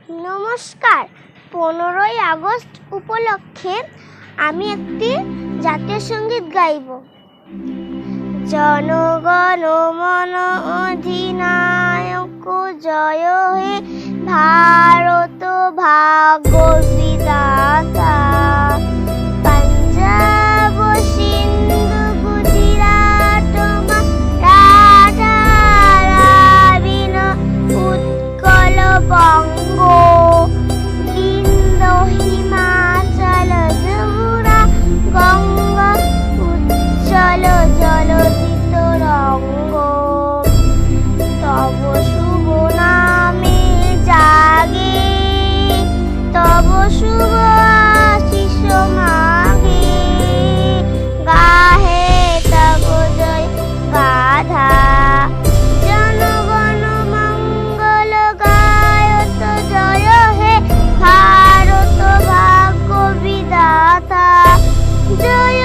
নমস্কার। 15ই আগস্ট উপলক্ষে আমি একটি জাতীয় সঙ্গীত গাইব। জনগণ মন অধিনায়ক জয় হে ভারত ভাগ্য বিধাতা। পঞ্জাব সিন্ধু গুজরাট মারাঠা দ্রাবিড় উৎকল বঙ্গ বিন্ধ্য হিমাচল যমুনা গঙ্গা উচ্চল জলধি তরঙ্গ। তব শুভ নামে জাগে তব শুভ আশিস মাগে। গাহে তব জয় গাধা জনগণ মঙ্গল গায়ত জয় হে ভারত ভাগ্য বিধাতা। জয়